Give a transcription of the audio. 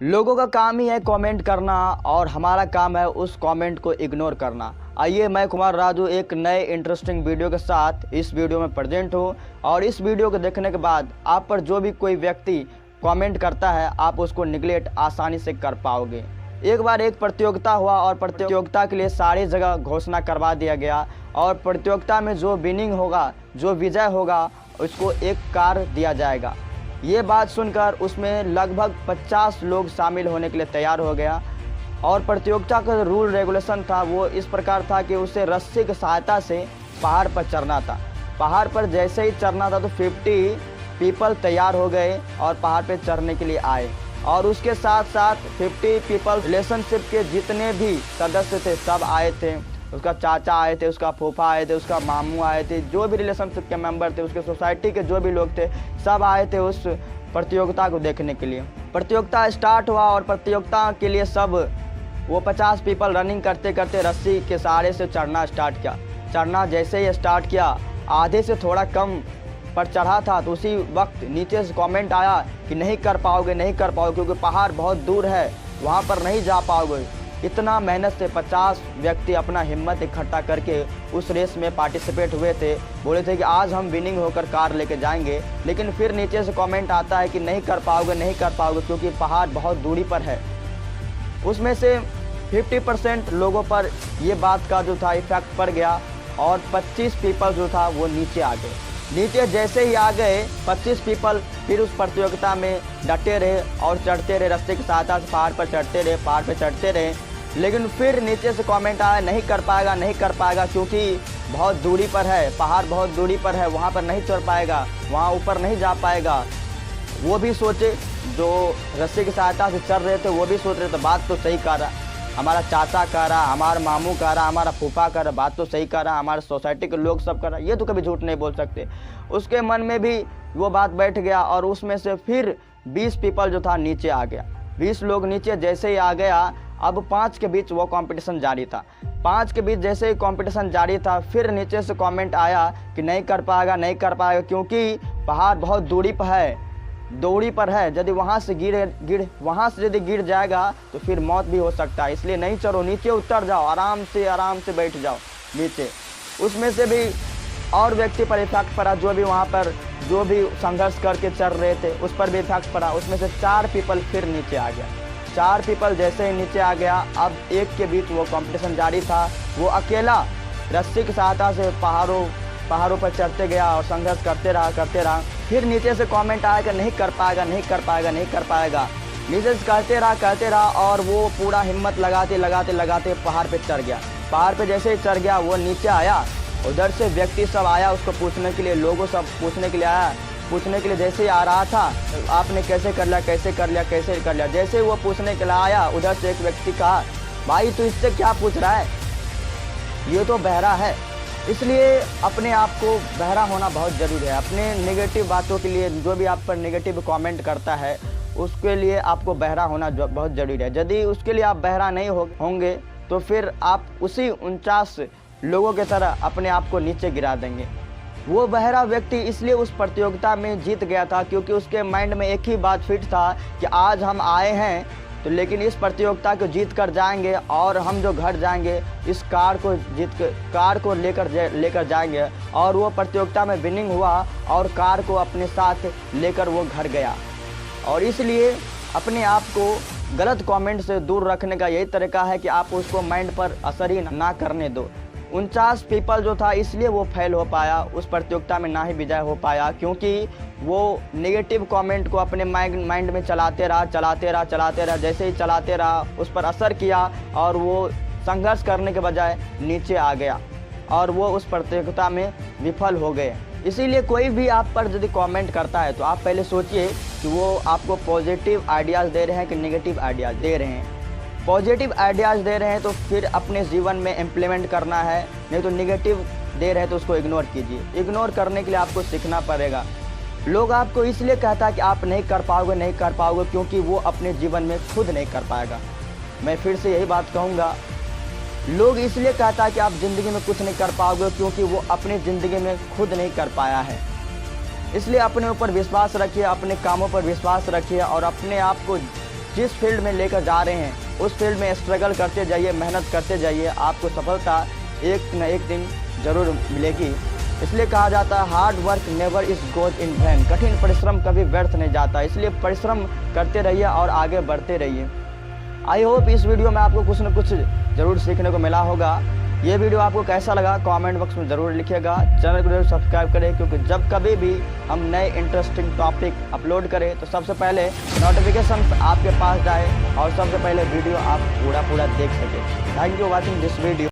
लोगों का काम ही है कमेंट करना और हमारा काम है उस कमेंट को इग्नोर करना। आइए, मैं कुमार राजू एक नए इंटरेस्टिंग वीडियो के साथ इस वीडियो में प्रेजेंट हूँ और इस वीडियो को देखने के बाद आप पर जो भी कोई व्यक्ति कमेंट करता है आप उसको निगलेक्ट आसानी से कर पाओगे। एक बार एक प्रतियोगिता हुआ और प्रतियोगिता के लिए सारी जगह घोषणा करवा दिया गया और प्रतियोगिता में जो विनिंग होगा, जो विजय होगा, उसको एक कार दिया जाएगा। ये बात सुनकर उसमें लगभग 50 लोग शामिल होने के लिए तैयार हो गया और प्रतियोगिता का रूल रेगुलेशन था वो इस प्रकार था कि उसे रस्सी की सहायता से पहाड़ पर चढ़ना था। पहाड़ पर जैसे ही चढ़ना था तो 50 पीपल तैयार हो गए और पहाड़ पर चढ़ने के लिए आए और उसके साथ साथ 50 पीपल रिलेशनशिप के जितने भी सदस्य थे सब आए थे। उसका चाचा आए थे, उसका फूफा आए थे, उसका मामू आए थे, जो भी रिलेशनशिप के मेंबर थे, उसके सोसाइटी के जो भी लोग थे सब आए थे उस प्रतियोगिता को देखने के लिए। प्रतियोगिता स्टार्ट हुआ और प्रतियोगिता के लिए सब वो 50 पीपल रनिंग करते करते रस्सी के सहारे से चढ़ना स्टार्ट किया। चढ़ना जैसे ही स्टार्ट किया आधे से थोड़ा कम पर चढ़ा था तो उसी वक्त नीचे से कमेंट आया कि नहीं कर पाओगे, नहीं कर पाओगे, क्योंकि पहाड़ बहुत दूर है, वहाँ पर नहीं जा पाओगे। इतना मेहनत से 50 व्यक्ति अपना हिम्मत इकट्ठा करके उस रेस में पार्टिसिपेट हुए थे। बोले थे कि आज हम विनिंग होकर कार लेके जाएंगे, लेकिन फिर नीचे से कमेंट आता है कि नहीं कर पाओगे, नहीं कर पाओगे, क्योंकि पहाड़ बहुत दूरी पर है। उसमें से 50% लोगों पर ये बात का जो था इफेक्ट पड़ गया और 25 पीपल जो था वो नीचे आ गए। नीचे जैसे ही आ गए 25 पीपल फिर उस प्रतियोगिता में डटे रहे और चढ़ते रहे, रस्ते की सहायता से पहाड़ पर चढ़ते रहे, पहाड़ पर चढ़ते रहे। लेकिन फिर नीचे से कमेंट आया नहीं कर पाएगा, नहीं कर पाएगा, क्योंकि बहुत दूरी पर है, पहाड़ बहुत दूरी पर है, वहाँ पर नहीं चढ़ पाएगा, वहाँ ऊपर नहीं जा पाएगा। वो भी सोचे, जो रस्सी की सहायता से चढ़ रहे थे वो भी सोच रहे थे बात तो सही कर रहा, हमारा चाचा कर रहा, हमारा मामू कर रहा, हमारा फूफा कर रहा, बात तो सही कर रहा, हमारे सोसाइटी के लोग सब कर रहा, ये तो कभी झूठ नहीं बोल सकते। उसके मन में भी वो बात बैठ गया और उसमें से फिर 20 पीपल जो था नीचे आ गया। 20 लोग नीचे जैसे ही आ गया, अब 5 के बीच वो कंपटीशन जारी था। 5 के बीच जैसे ही कंपटीशन जारी था फिर नीचे से कमेंट आया कि नहीं कर पाएगा, नहीं कर पाएगा, क्योंकि पहाड़ बहुत दूरी पर है, यदि वहाँ से यदि गिर जाएगा तो फिर मौत भी हो सकता है, इसलिए नहीं चढ़ो, नीचे उतर जाओ, आराम से बैठ जाओ नीचे। उसमें से भी और व्यक्ति पर इफेक्ट पड़ा, जो भी वहाँ पर जो भी संघर्ष करके चढ़ रहे थे उस पर भी इफेक्ट पड़ा। उसमें से 4 पीपल फिर नीचे आ गया। 4 पीपल जैसे ही नीचे आ गया, अब एक के बीच वो कंपटीशन जारी था। वो अकेला रस्सी की सहायता से पहाड़ों पर चढ़ते गया और संघर्ष करते रहा। फिर नीचे से कमेंट आया कि नहीं कर पाएगा, नहीं कर पाएगा, नहीं कर पाएगा। नीचे से करते रहा और वो पूरा हिम्मत लगाते पहाड़ पे चढ़ गया। पहाड़ पे जैसे ही चढ़ गया वो नीचे आया, उधर से व्यक्ति सब आया उसको पूछने के लिए, लोगों सब पूछने के लिए आया। पूछने के लिए जैसे ही आ रहा था आपने कैसे कर लिया। जैसे ही वो पूछने के लिए आया उधर से एक व्यक्ति कहा, भाई तू इससे क्या पूछ रहा है, ये तो बहरा है। इसलिए अपने आप को बहरा होना बहुत ज़रूरी है। अपने नेगेटिव बातों के लिए जो भी आप पर नेगेटिव कमेंट करता है उसके लिए आपको बहरा होना बहुत ज़रूरी है। यदि उसके लिए आप बहरा नहीं होंगे तो फिर आप उसी 49 लोगों की तरह अपने आप को नीचे गिरा देंगे। वो बहरा व्यक्ति इसलिए उस प्रतियोगिता में जीत गया था क्योंकि उसके माइंड में एक ही बात फिट था कि आज हम आए हैं तो लेकिन इस प्रतियोगिता को जीत कर जाएंगे और हम जो घर जाएंगे इस कार को लेकर जाएंगे। और वो प्रतियोगिता में विनिंग हुआ और कार को अपने साथ लेकर वो घर गया। और इसलिए अपने आप को गलत कमेंट से दूर रखने का यही तरीका है कि आप उसको माइंड पर असर ही ना करने दो। 49 पीपल जो था इसलिए वो फेल हो पाया, उस प्रतियोगिता में ना ही विजय हो पाया, क्योंकि वो नेगेटिव कमेंट को अपने माइंड में चलाते रहा। जैसे ही चलाते रहा उस पर असर किया और वो संघर्ष करने के बजाय नीचे आ गया और वो उस प्रतियोगिता में विफल हो गए। इसीलिए कोई भी आप पर यदि कमेंट करता है तो आप पहले सोचिए कि वो आपको पॉजिटिव आइडियाज़ दे रहे हैं कि नेगेटिव आइडियाज़ दे रहे हैं। पॉजिटिव आइडियाज़ दे रहे हैं तो फिर अपने जीवन में इम्प्लीमेंट करना है, नहीं तो नेगेटिव दे रहे हैं तो उसको इग्नोर कीजिए। इग्नोर करने के लिए आपको सीखना पड़ेगा। लोग आपको इसलिए कहता है कि आप नहीं कर पाओगे क्योंकि वो अपने जीवन में खुद नहीं कर पाएगा। मैं फिर से यही बात कहूँगा, लोग इसलिए कहता है कि आप ज़िंदगी में कुछ नहीं कर पाओगे क्योंकि वो अपनी ज़िंदगी में खुद नहीं कर पाया है। इसलिए अपने ऊपर विश्वास रखिए, अपने कामों पर विश्वास रखिए और अपने आप को जिस फील्ड में लेकर जा रहे हैं उस फील्ड में स्ट्रगल करते जाइए, मेहनत करते जाइए, आपको सफलता एक न एक दिन जरूर मिलेगी। इसलिए कहा जाता है hard work never is goes in vain, कठिन परिश्रम कभी व्यर्थ नहीं जाता। इसलिए परिश्रम करते रहिए और आगे बढ़ते रहिए। आई होप इस वीडियो में आपको कुछ न कुछ ज़रूर सीखने को मिला होगा। ये वीडियो आपको कैसा लगा कमेंट बॉक्स में ज़रूर लिखिएगा। चैनल को जरूर सब्सक्राइब करें, क्योंकि जब कभी भी हम नए इंटरेस्टिंग टॉपिक अपलोड करें तो सबसे पहले नोटिफिकेशन आपके पास जाए और सबसे पहले वीडियो आप पूरा देख सकें। Thank you watching this video.